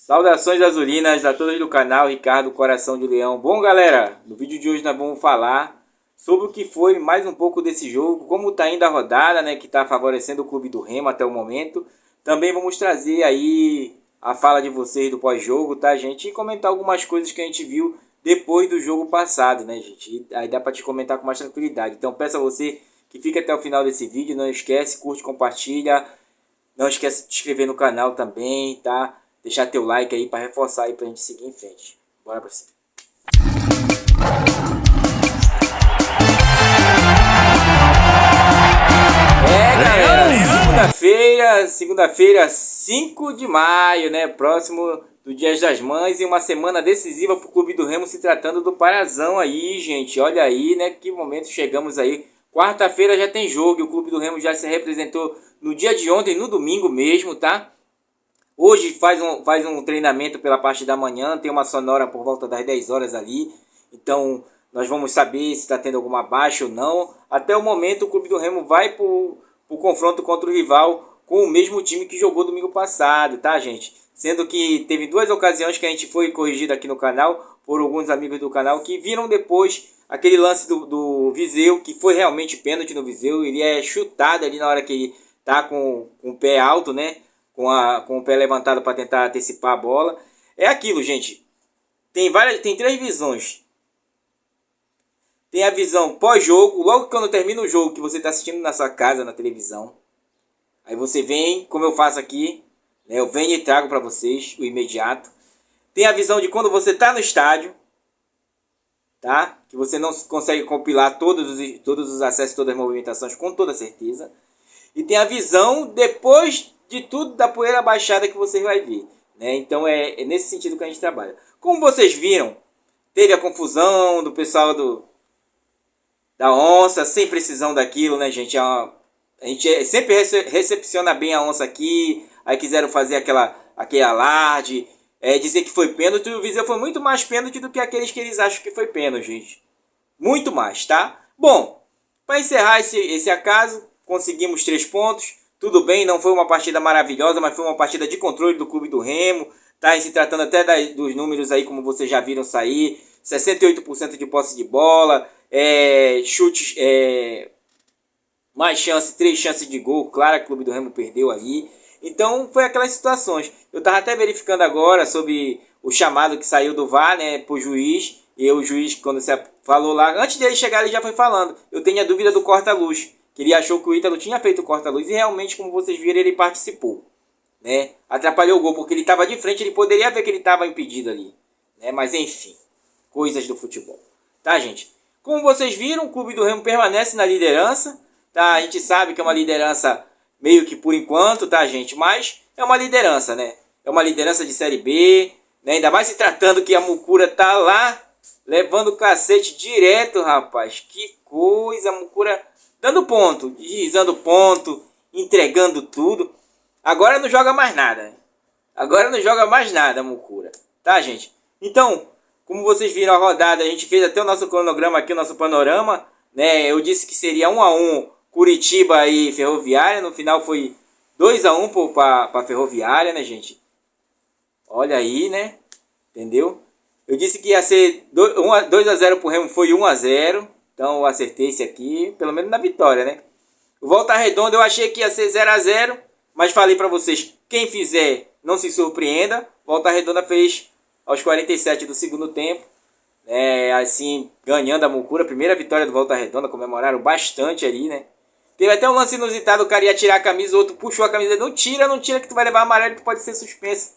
Saudações azulinas a todos do canal Ricardo Coração de Leão. Bom, galera, no vídeo de hoje nós vamos falar sobre o que foi mais um pouco desse jogo, como está indo a rodada, né, que está favorecendo o clube do Remo até o momento. Também vamos trazer aí a fala de vocês do pós-jogo, tá, gente? E comentar algumas coisas que a gente viu depois do jogo passado, né, gente? E aí dá para te comentar com mais tranquilidade. Então peço a você que fique até o final desse vídeo, não esquece, curte, compartilha. Não esquece de se inscrever no canal também, tá? Deixar teu like aí para reforçar aí pra gente seguir em frente. Bora pra cima. Galera, segunda-feira, 5 de maio, né? Próximo do Dia das Mães e uma semana decisiva pro Clube do Remo, se tratando do Parazão aí, gente. Olha aí, né? Que momento chegamos aí. Quarta-feira já tem jogo e o Clube do Remo já se representou no dia de ontem, no domingo mesmo, tá? Hoje faz um treinamento pela parte da manhã, tem uma sonora por volta das 10 horas ali. Então nós vamos saber se está tendo alguma baixa ou não. Até o momento o Clube do Remo vai para o confronto contra o rival com o mesmo time que jogou domingo passado, tá, gente? Sendo que teve duas ocasiões que a gente foi corrigido aqui no canal por alguns amigos do canal que viram depois aquele lance do Viseu, que foi realmente pênalti no Viseu. Ele é chutado ali na hora que ele tá com o pé alto, né? Com o pé levantado para tentar antecipar a bola. É aquilo, gente. Tem três visões. Tem a visão pós-jogo, logo quando termina o jogo, que você está assistindo na sua casa, na televisão. Aí você vem, como eu faço aqui, né? Eu venho e trago para vocês o imediato. Tem a visão de quando você está no estádio, tá? Que você não consegue compilar todos os acessos, todas as movimentações com toda certeza. E tem a visão depois de tudo da poeira baixada que você vai ver, né? Então é nesse sentido que a gente trabalha. Como vocês viram, teve a confusão do pessoal da onça, sem precisão daquilo, né, gente? A gente sempre recepciona bem a onça aqui. Aí quiseram fazer aquele alarde, dizer que foi pênalti. O Viseu foi muito mais pênalti do que aqueles que eles acham que foi pênalti, gente. Muito mais, tá? Bom, para encerrar esse acaso, conseguimos 3 pontos. Tudo bem, não foi uma partida maravilhosa, mas foi uma partida de controle do Clube do Remo. Tá? E se tratando até dos números aí, como vocês já viram sair. 68% de posse de bola, chutes, mais chance, 3 chances de gol. Claro que o Clube do Remo perdeu aí. Então foi aquelas situações. Eu estava até verificando agora sobre o chamado que saiu do VAR, né, pro juiz. E o juiz, quando você falou lá, antes dele chegar, ele já foi falando. Eu tenho a dúvida do corta-luz, que ele achou que o Ítalo tinha feito o corta-luz e realmente, como vocês viram, ele participou, né? Atrapalhou o gol porque ele estava de frente, ele poderia ver que ele estava impedido ali, né? Mas enfim, coisas do futebol, tá, gente? Como vocês viram, o Clube do Remo permanece na liderança, tá? A gente sabe que é uma liderança meio que por enquanto, tá, gente? Mas é uma liderança, né? É uma liderança de Série B, né? Ainda mais se tratando que a Mucura tá lá levando o cacete direto, rapaz. Que coisa, a Mucura dando ponto, deslizando ponto, entregando tudo. Agora não joga mais nada, né? Agora não joga mais nada, Mucura. Tá, gente? Então, como vocês viram a rodada, a gente fez até o nosso cronograma aqui, o nosso panorama, né? Eu disse que seria 1-1 Curitiba e Ferroviária. No final foi 2-1 para Ferroviária, né, gente? Olha aí, né? Entendeu? Eu disse que ia ser 2-0 pro Remo, foi 1-0. Então eu acertei esse aqui, pelo menos na vitória, né? O Volta Redonda eu achei que ia ser 0-0, mas falei para vocês, quem fizer não se surpreenda. Volta Redonda fez aos 47 do segundo tempo, assim, ganhando a Mucura, primeira vitória do Volta Redonda, comemoraram bastante ali, né? Teve até um lance inusitado, o cara ia tirar a camisa, o outro puxou a camisa, não tira que tu vai levar amarelo, que pode ser suspenso.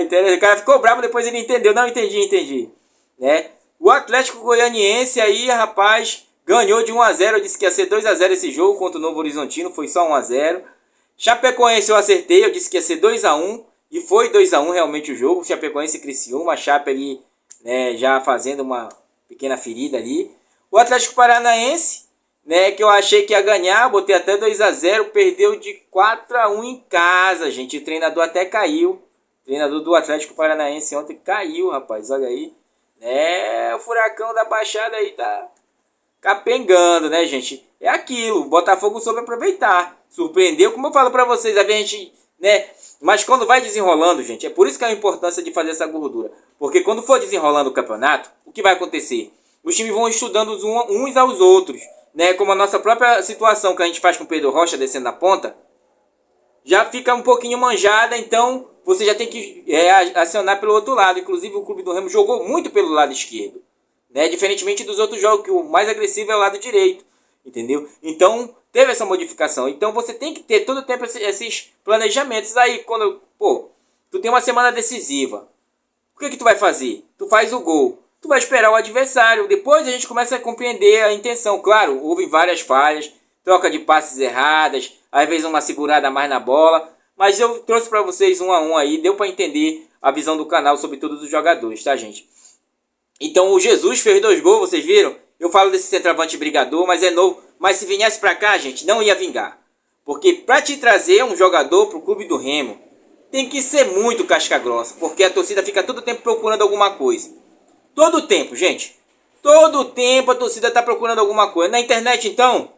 Entendeu? O cara ficou bravo, depois ele entendeu, não, entendi, né? O Atlético Goianiense aí, rapaz, ganhou de 1-0, eu disse que ia ser 2-0 esse jogo contra o Novo Horizontino, foi só 1-0. Chapecoense eu acertei, eu disse que ia ser 2-1, e foi 2-1 realmente o jogo. Chapecoense e Criciúma, a Chape ali, né, já fazendo uma pequena ferida ali. O Atlético Paranaense, né, que eu achei que ia ganhar, botei até 2-0, perdeu de 4-1 em casa, gente. O treinador até caiu. O treinador do Atlético Paranaense ontem caiu, rapaz, olha aí. O furacão da Baixada aí tá capengando, né, gente? É aquilo, o Botafogo soube aproveitar. Surpreendeu, como eu falo pra vocês, a gente, né, Mas quando vai desenrolando, gente, é por isso que é a importância de fazer essa gordura. Porque quando for desenrolando o campeonato, o que vai acontecer? Os times vão estudando uns aos outros, né? Como a nossa própria situação que a gente faz com o Pedro Rocha descendo na ponta, já fica um pouquinho manjada, então você já tem que acionar pelo outro lado. Inclusive o Clube do Remo jogou muito pelo lado esquerdo, né? Diferentemente dos outros jogos, que o mais agressivo é o lado direito, entendeu? Então teve essa modificação. Então você tem que ter todo o tempo esses planejamentos. Aí quando, tu tem uma semana decisiva, o que tu vai fazer? Tu faz o gol, tu vai esperar o adversário, depois a gente começa a compreender a intenção. Claro, houve várias falhas, troca de passes erradas, às vezes uma segurada a mais na bola, mas eu trouxe para vocês 1 a 1 aí, deu para entender a visão do canal sobre todos os jogadores, tá, gente? Então o Jesus fez 2 gols, vocês viram? Eu falo desse centroavante brigador, mas é novo. Mas se viesse pra cá, gente, não ia vingar. Porque pra te trazer um jogador pro Clube do Remo, tem que ser muito casca grossa. Porque a torcida fica todo tempo procurando alguma coisa. Todo o tempo, gente. Todo o tempo a torcida tá procurando alguma coisa. Na internet, então,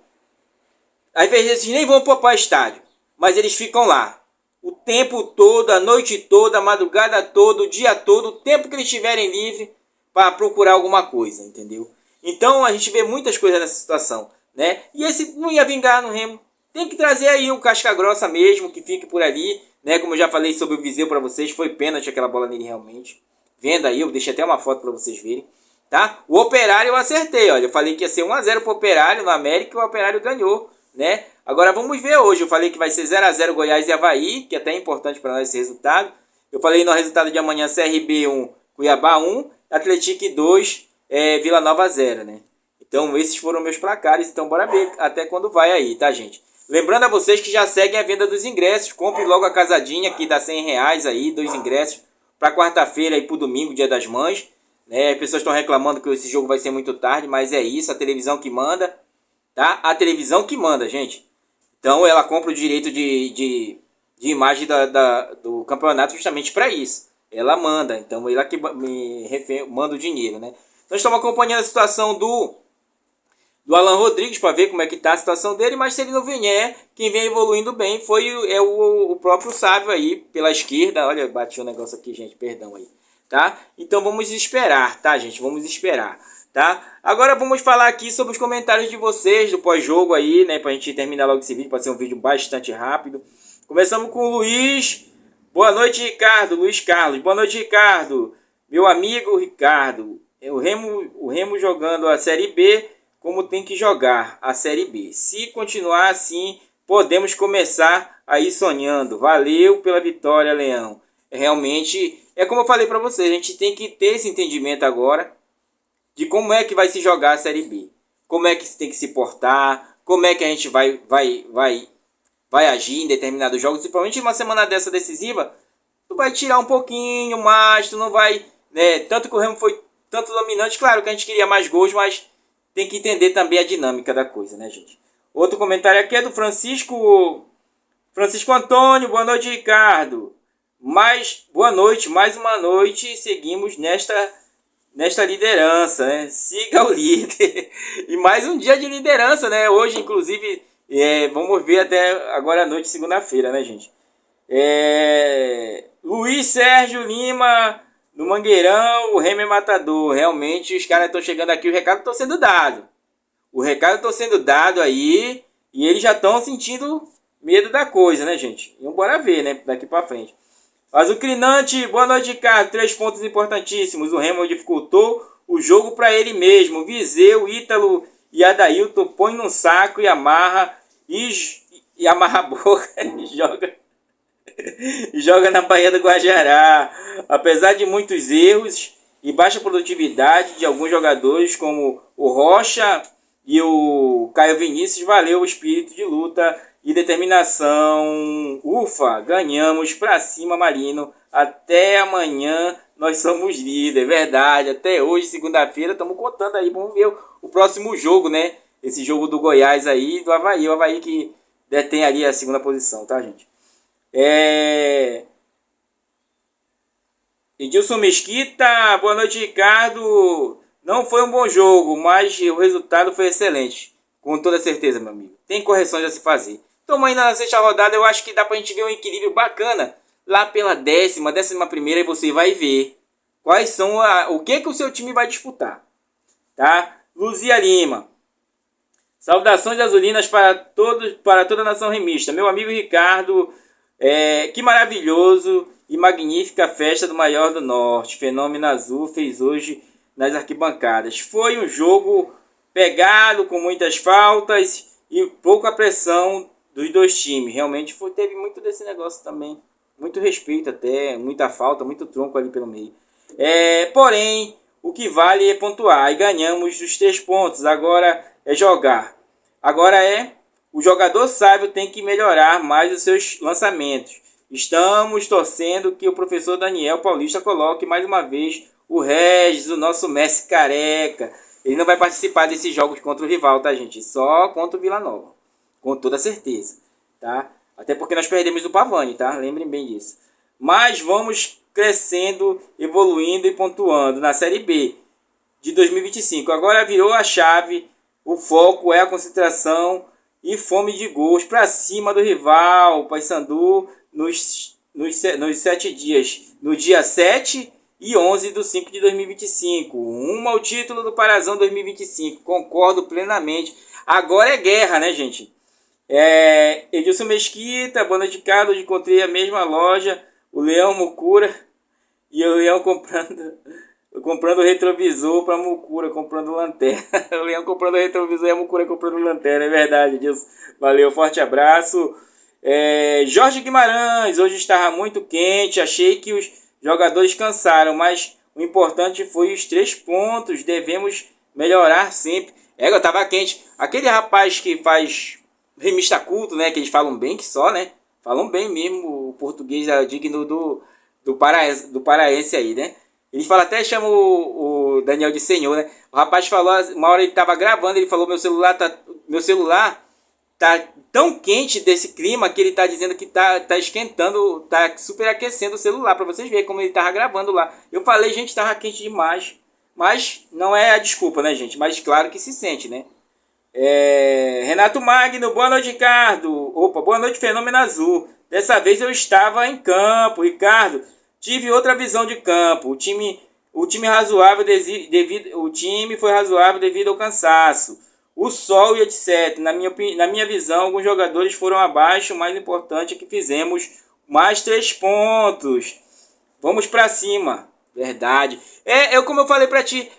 às vezes eles nem vão poupar estádio. Mas eles ficam lá. O tempo todo, a noite toda, a madrugada toda, o dia todo, o tempo que eles estiverem livre para procurar alguma coisa, entendeu? Então a gente vê muitas coisas nessa situação, né? E esse não ia vingar no Remo. Tem que trazer aí o casca grossa mesmo, que fique por ali, né? Como eu já falei sobre o Viseu para vocês, foi pênalti aquela bola nele realmente. Vendo aí, eu deixei até uma foto para vocês verem, tá? O Operário eu acertei, olha, eu falei que ia ser 1 a 0 pro Operário no América e o Operário ganhou, né? Agora vamos ver hoje, eu falei que vai ser 0 a 0 Goiás e Avaí, que é até importante para nós esse resultado. Eu falei no resultado de amanhã CRB 1, Cuiabá 1, Atlético 2, Vila Nova 0, né? Então esses foram meus placares, então bora ver até quando vai aí, tá, gente? Lembrando a vocês que já seguem a venda dos ingressos, compre logo a casadinha que dá R$100 aí, 2 ingressos, para quarta-feira e para o domingo, Dia das Mães, né? As pessoas estão reclamando que esse jogo vai ser muito tarde, mas é isso, a televisão que manda, tá? A televisão que manda, gente. Então ela compra o direito de imagem do campeonato justamente para isso. Ela manda, então ela que manda o dinheiro, né? Nós estamos acompanhando a situação do Alan Rodrigues para ver como é que tá a situação dele, mas se ele não vier, quem vem evoluindo bem o próprio Sávio aí, pela esquerda. Olha, bati um negócio aqui, gente, perdão aí, tá? Então vamos esperar, tá, gente? Vamos esperar, tá? Agora vamos falar aqui sobre os comentários de vocês do pós-jogo aí, né? Pra gente terminar logo esse vídeo, para ser um vídeo bastante rápido. Começamos com o Luiz. Boa noite, Ricardo. Luiz Carlos. Boa noite, Ricardo. Meu amigo Ricardo. O Remo jogando a Série B como tem que jogar a Série B. Se continuar assim, podemos começar a ir sonhando. Valeu pela vitória, Leão. Realmente, é como eu falei para vocês, a gente tem que ter esse entendimento agora de como é que vai se jogar a Série B. Como é que se tem que se portar, como é que a gente vai agir em determinados jogos, principalmente em uma semana dessa decisiva, tu vai tirar um pouquinho mais, tu não vai, né, tanto que o Remo foi tanto dominante, claro que a gente queria mais gols, mas tem que entender também a dinâmica da coisa, né, gente? Outro comentário aqui é do Francisco Antônio. Boa noite, Ricardo. Boa noite, mais uma noite, seguimos nesta liderança, né? Siga o líder. E mais um dia de liderança, né? Hoje, inclusive, vamos ver até agora à noite, segunda-feira, né, gente? Luiz Sérgio Lima, no Mangueirão, o Remo é matador. Realmente, os caras estão chegando aqui, o recado está sendo dado. O recado está sendo dado aí, e eles já estão sentindo medo da coisa, né, gente? E bora ver, né, daqui para frente. Azucrinante, boa noite, Ricardo. 3 pontos importantíssimos. O Remo dificultou o jogo para ele mesmo. Viseu, Ítalo e Adailton põe num saco e amarra e amarra a boca e joga na Baía do Guajará. Apesar de muitos erros e baixa produtividade de alguns jogadores, como o Rocha e o Caio Vinícius, valeu o espírito de luta e determinação. Ufa, ganhamos pra cima, Marino. Até amanhã nós somos líder, verdade. Até hoje, segunda-feira, estamos contando aí. Vamos ver o próximo jogo, né? Esse jogo do Goiás aí e do Avaí. O Avaí que detém ali a segunda posição, tá, gente? Edilson Mesquita, boa noite, Ricardo. Não foi um bom jogo, mas o resultado foi excelente. Com toda certeza, meu amigo. Tem correções a se fazer. Estamos ainda na 6ª rodada, eu acho que dá pra gente ver um equilíbrio bacana lá pela décima primeira, e você vai ver quais são o que o seu time vai disputar, tá? Luzia Lima. Saudações azulinas para todos, para toda a nação remista. Meu amigo Ricardo, que maravilhoso e magnífica festa do Maior do Norte. Fenômeno Azul fez hoje nas arquibancadas. Foi um jogo pegado, com muitas faltas e pouca pressão dos dois times. Realmente teve muito desse negócio também. Muito respeito até, muita falta, muito tronco ali pelo meio. Porém, o que vale é pontuar. E ganhamos os 3 pontos. Agora é jogar. O jogador sábio tem que melhorar mais os seus lançamentos. Estamos torcendo que o professor Daniel Paulista coloque mais uma vez o Regis, o nosso Messi careca. Ele não vai participar desses jogos contra o rival, tá, gente? Só contra o Vila Nova. Com toda certeza, tá? Até porque nós perdemos o Pavani, tá? Lembrem bem disso. Mas vamos crescendo, evoluindo e pontuando na Série B de 2025. Agora virou a chave. O foco é a concentração e fome de gols para cima do rival, Paysandu, nos 7 dias. No dia 7 e 11 de 5 de 2025. Rumo ao título do Parazão 2025. Concordo plenamente. Agora é guerra, né, gente? Edilson Mesquita, boa noite, Carlos. Encontrei a mesma loja, o Leão Mucura e o Leão comprando retrovisor para Mucura, comprando lanterna. O Leão comprando retrovisor e a Mucura comprando lanterna. É verdade, Edilson. Valeu, forte abraço. Jorge Guimarães, hoje estava muito quente. Achei que os jogadores cansaram, mas o importante foi os 3 pontos. Devemos melhorar sempre. Eu tava quente. Aquele rapaz que faz remista culto, né? Que eles falam bem que só, né? Falam bem mesmo o português digno do paraense aí, né? Ele fala, até chama o Daniel de senhor, né? O rapaz falou, uma hora ele tava gravando, ele falou, meu celular tá tão quente desse clima que ele tá dizendo que tá esquentando, tá superaquecendo o celular, para vocês verem como ele tava gravando lá. Eu falei, gente, tava quente demais. Mas não é a desculpa, né, gente? Mas claro que se sente, né? Renato Magno, boa noite, Ricardo. Opa, boa noite, Fenômeno Azul. Dessa vez eu estava em campo, Ricardo. Tive outra visão de campo. O time foi razoável devido ao cansaço, o sol e etc. Na minha visão, alguns jogadores foram abaixo. O mais importante é que fizemos mais 3 pontos. Vamos pra cima. Verdade. Como eu falei pra ti.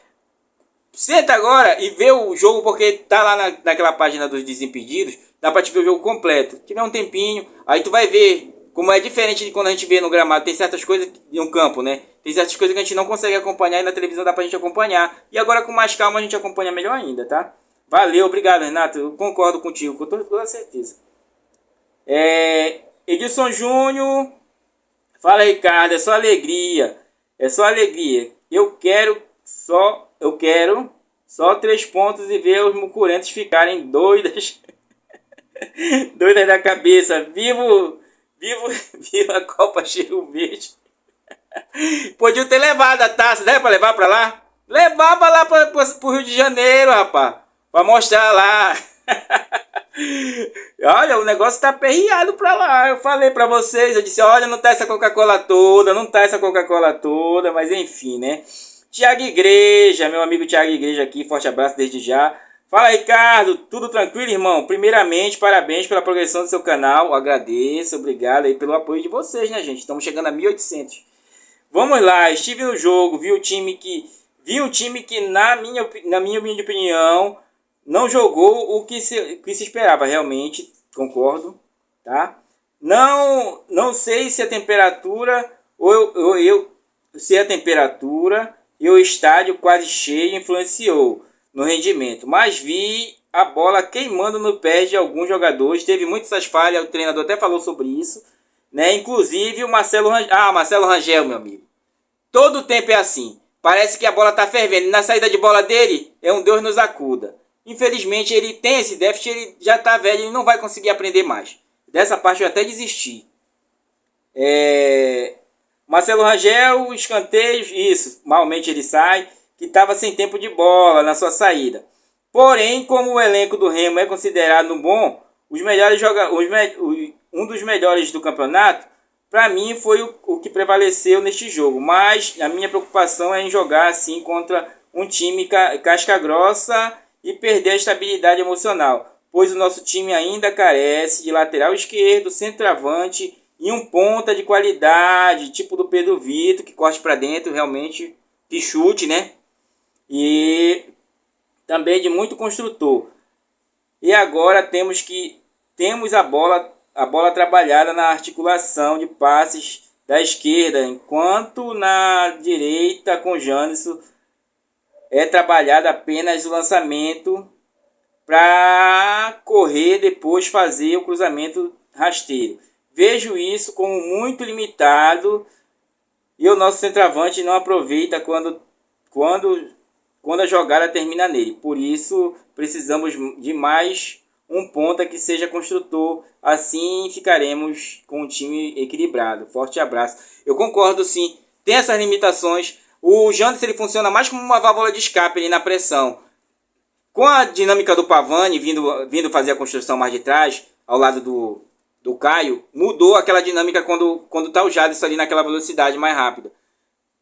Senta agora e vê o jogo, porque tá lá naquela página dos Desimpedidos. Dá pra te ver o jogo completo. Se tiver um tempinho, aí tu vai ver como é diferente de quando a gente vê no gramado. Tem certas coisas no campo, né? Tem certas coisas que a gente não consegue acompanhar e na televisão dá pra gente acompanhar. E agora com mais calma a gente acompanha melhor ainda, tá? Valeu, obrigado, Renato. Eu concordo contigo, com toda certeza. Edilson Júnior. Fala, Ricardo, é só alegria. É só alegria. Eu quero só 3 pontos e ver os mucurentos ficarem doidas. Doidas da cabeça. Viva a Copa Cheiro Verde. Podiam ter levado a taça, né? Pra levar pra lá. Levava lá pro Rio de Janeiro, rapaz. Pra mostrar lá. Olha, o negócio tá aperreado pra lá. Eu falei pra vocês, eu disse, olha, não tá essa Coca-Cola toda, mas enfim, né? Tiago Igreja, meu amigo Tiago Igreja aqui, forte abraço desde já. Fala, Ricardo, tudo tranquilo, irmão? Primeiramente, parabéns pela progressão do seu canal, agradeço, obrigado aí pelo apoio de vocês, né, gente? Estamos chegando a 1.800. Vamos lá, estive no jogo, vi um time que na minha opinião, não jogou o que se esperava, realmente, concordo, tá? Não sei se a temperatura e o estádio quase cheio influenciou no rendimento, mas vi a bola queimando no pé de alguns jogadores, teve muitas falhas, o treinador até falou sobre isso, né? Inclusive o Marcelo Rangel, meu amigo. Todo tempo é assim, parece que a bola tá fervendo, e na saída de bola dele é um Deus nos acuda. Infelizmente ele tem esse déficit, ele já tá velho, ele não vai conseguir aprender mais. Dessa parte eu até desisti. Marcelo Rangel, escanteio, isso, malmente ele sai, que estava sem tempo de bola na sua saída. Porém, como o elenco do Remo é considerado bom, um dos melhores do campeonato, para mim foi o que prevaleceu neste jogo. Mas a minha preocupação é em jogar assim contra um time casca grossa e perder a estabilidade emocional, pois o nosso time ainda carece de lateral esquerdo, centroavante e um ponta de qualidade, tipo do Pedro Vitor, que corte para dentro realmente, que chute, né? E também de muito construtor. E agora temos a bola trabalhada na articulação de passes da esquerda, enquanto na direita com Janderson é trabalhado apenas o lançamento para correr depois fazer o cruzamento rasteiro. Vejo isso como muito limitado e o nosso centroavante não aproveita quando a jogada termina nele. Por isso precisamos de mais um ponta que seja construtor. Assim ficaremos com um time equilibrado. Forte abraço. Eu concordo sim. Tem essas limitações. O Janderson ele funciona mais como uma válvula de escape ali na pressão. Com a dinâmica do Pavani vindo fazer a construção mais de trás, ao lado do Caio, mudou aquela dinâmica quando tá o Jadson ali naquela velocidade mais rápida.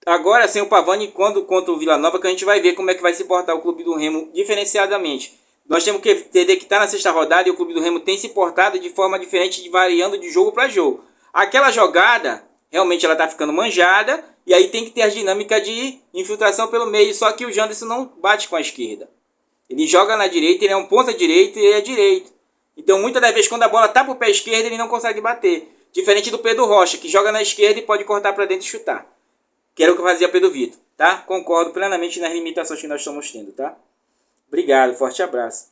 Agora, sem o Pavani, contra o Vila Nova, que a gente vai ver como é que vai se portar o Clube do Remo diferenciadamente. Nós temos que entender que está na sexta rodada e o Clube do Remo tem se portado de forma diferente, variando de jogo para jogo. Aquela jogada, realmente ela está ficando manjada, e aí tem que ter a dinâmica de infiltração pelo meio, só que o Janderson não bate com a esquerda. Ele joga na direita, ele é um ponta direito e ele é direito. Então, muitas das vezes, quando a bola está para o pé esquerdo, ele não consegue bater. Diferente do Pedro Rocha, que joga na esquerda e pode cortar para dentro e chutar. Que era o que fazia Pedro Vitor, tá? Concordo plenamente nas limitações que nós estamos tendo, tá? Obrigado, forte abraço.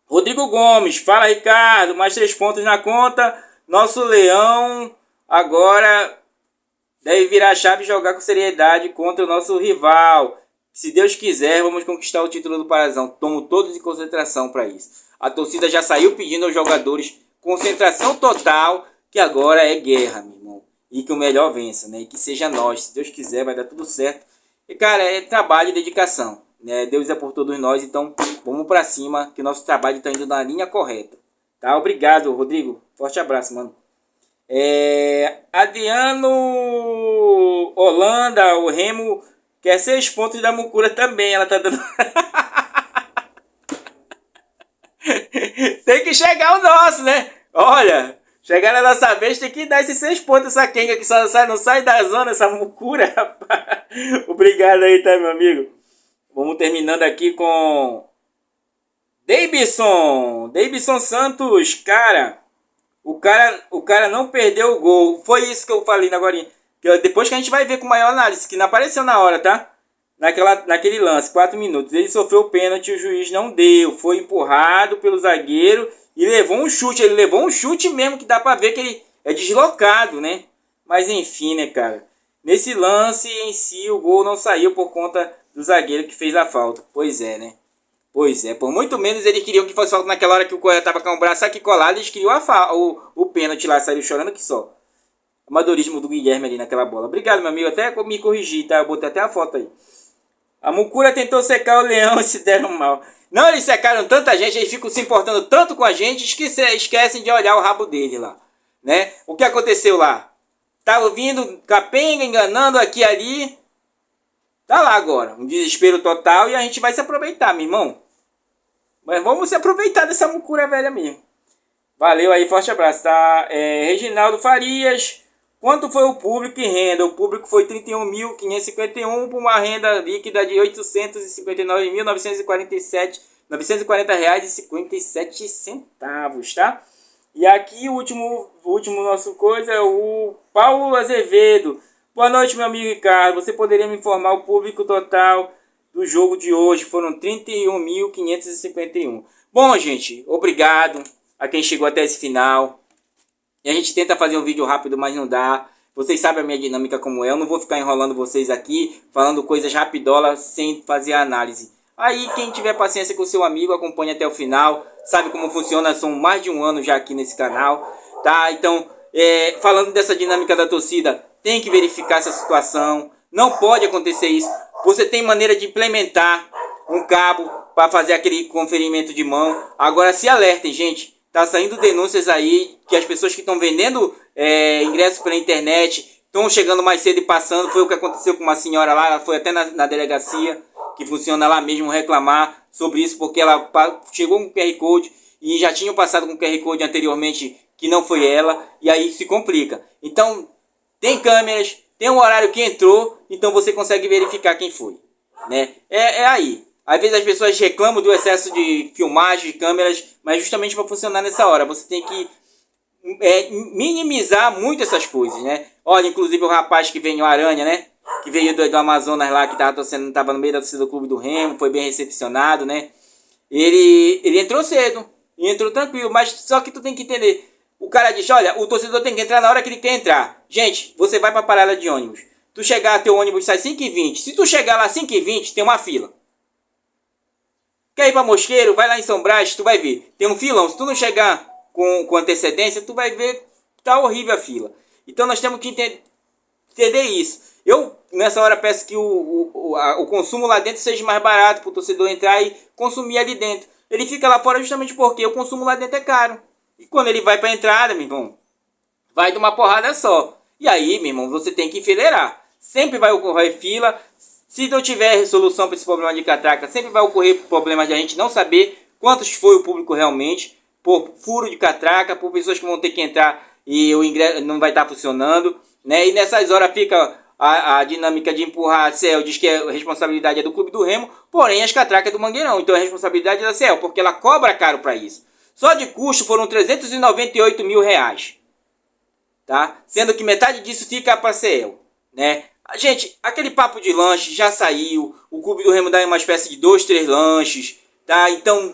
Rodrigo Gomes, fala Ricardo, mais 3 pontos na conta. Nosso Leão agora deve virar a chave e jogar com seriedade contra o nosso rival. Se Deus quiser, vamos conquistar o título do Parazão. Tomo todos em concentração para isso. A torcida já saiu pedindo aos jogadores concentração total, que agora é guerra, meu irmão. E que o melhor vença, né? E que seja nós. Se Deus quiser, vai dar tudo certo. E, cara, é trabalho e dedicação, né? Deus é por todos nós, então vamos para cima, que o nosso trabalho está indo na linha correta. Tá? Obrigado, Rodrigo. Forte abraço, mano. Adriano Holanda, o Remo quer 6 pontos da Mucura também. Ela tá dando... Tem que chegar o nosso, né? Olha, chegar na nossa vez tem que dar esses 6 pontos. Essa Kenga que não sai da zona, essa Mucura, rapaz. Obrigado aí, tá, meu amigo? Vamos terminando aqui com Davidson Santos, cara. O cara não perdeu o gol. Foi isso que eu falei agora. Depois que a gente vai ver com maior análise, que não apareceu na hora, tá? Naquele lance, 4 minutos. Ele sofreu o pênalti, o juiz não deu. Foi empurrado pelo zagueiro e levou um chute. Ele levou um chute mesmo, que dá pra ver que ele é deslocado, né? Mas enfim, né, cara? Nesse lance em si, o gol não saiu por conta do zagueiro que fez a falta. Pois é, né? Pois é, por muito menos eles queriam que fosse falta naquela hora que o Correia tava com o braço aqui colado, eles queriam o pênalti lá, saiu chorando que só. Amadorismo do Guilherme ali naquela bola. Obrigado, meu amigo, até me corrigir, tá? Eu botei até a foto aí. A Mucura tentou secar o Leão e se deram mal. Não, eles secaram tanta gente, eles ficam se importando tanto com a gente, esquecem de olhar o rabo dele lá, né? O que aconteceu lá? Tava vindo capenga, enganando aqui e ali. Tá lá agora, um desespero total e a gente vai se aproveitar, meu irmão. Mas vamos se aproveitar dessa Mucura velha mesmo. Valeu aí, forte abraço, tá? Reginaldo Farias, quanto foi o público e renda? O público foi 31.551 por uma renda líquida de R$ 859.947,57 tá? E aqui o último nosso coisa é o Paulo Azevedo. Boa noite, meu amigo Ricardo. Você poderia me informar o público total do jogo de hoje? Foram 31.551. Bom, gente, obrigado a quem chegou até esse final. E a gente tenta fazer um vídeo rápido, mas não dá. Vocês sabem a minha dinâmica como é. Eu não vou ficar enrolando vocês aqui, falando coisas rapidolas, sem fazer a análise. Aí, quem tiver paciência com o seu amigo, acompanhe até o final. Sabe como funciona, são mais de 1 ano já aqui nesse canal, tá? Então, falando dessa dinâmica da torcida, tem que verificar essa situação. Não pode acontecer isso. Você tem maneira de implementar um cabo para fazer aquele conferimento de mão. Agora, se alertem, gente. Tá saindo denúncias aí que as pessoas que estão vendendo ingressos pela internet, estão chegando mais cedo e passando. Foi o que aconteceu com uma senhora lá, ela foi até na delegacia, que funciona lá mesmo, reclamar sobre isso, porque ela chegou com o QR Code e já tinham passado com o QR Code anteriormente, que não foi ela, e aí se complica. Então, tem câmeras, tem um horário que entrou, então você consegue verificar quem foi, né? É aí. Às vezes as pessoas reclamam do excesso de filmagem, de câmeras, mas justamente para funcionar nessa hora, você tem que minimizar muito essas coisas, né? Olha, inclusive o rapaz que veio, o Aranha, né? Que veio do Amazonas lá, que tava no meio da torcida do Clube do Remo, foi bem recepcionado, né? Ele entrou cedo, e entrou tranquilo, mas só que tu tem que entender. O cara diz, olha, o torcedor tem que entrar na hora que ele quer entrar. Gente, você vai pra parada de ônibus. Tu chegar, teu ônibus sai 5h20. Se tu chegar lá 5h20, tem uma fila. Quer ir pra Mosqueiro? Vai lá em São Brás, tu vai ver. Tem um filão. Se tu não chegar com antecedência, tu vai ver que tá horrível a fila. Então nós temos que entender isso. Eu, nessa hora, peço que o consumo lá dentro seja mais barato para o torcedor entrar e consumir ali dentro. Ele fica lá fora justamente porque o consumo lá dentro é caro. E quando ele vai para a entrada, meu irmão, vai de uma porrada só. E aí, meu irmão, você tem que enfileirar. Sempre vai ocorrer fila. Se não tiver solução para esse problema de catraca, sempre vai ocorrer problemas de a gente não saber quantos foi o público realmente, por furo de catraca, por pessoas que vão ter que entrar e o ingresso não vai estar funcionando, né? E nessas horas fica a dinâmica de empurrar a CEL, diz que a responsabilidade é do Clube do Remo, porém as catracas é do Mangueirão, então a responsabilidade é da CEL, porque ela cobra caro para isso. Só de custo foram 398 mil reais, tá? Sendo que metade disso fica para a CEL, né? Gente, aquele papo de lanche já saiu, o Clube do Remo dá uma espécie de 2, 3 lanches, tá? Então,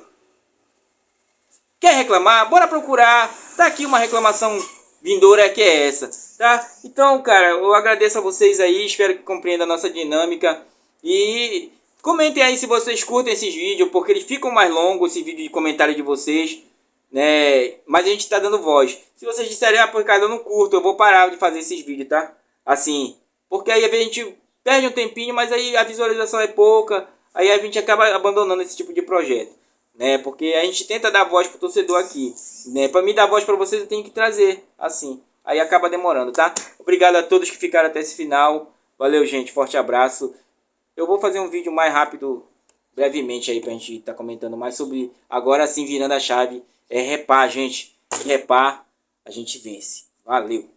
quer reclamar? Bora procurar. Tá aqui uma reclamação vindoura que é essa, tá? Então, cara, eu agradeço a vocês aí, espero que compreendam a nossa dinâmica e comentem aí se vocês curtem esses vídeos, porque eles ficam mais longos, esse vídeo de comentário de vocês, né? Mas a gente tá dando voz. Se vocês disserem, por causa eu não curto, eu vou parar de fazer esses vídeos, tá? Assim, porque aí a gente perde um tempinho, mas aí a visualização é pouca, aí a gente acaba abandonando esse tipo de projeto, né? Porque a gente tenta dar voz pro torcedor aqui, né? Para mim dar voz para vocês eu tenho que trazer, assim. Aí acaba demorando, tá? Obrigado a todos que ficaram até esse final. Valeu, gente. Forte abraço. Eu vou fazer um vídeo mais rápido, brevemente aí, pra gente estar comentando mais sobre, agora sim, virando a chave. É repar, gente. Repar, a gente vence. Valeu.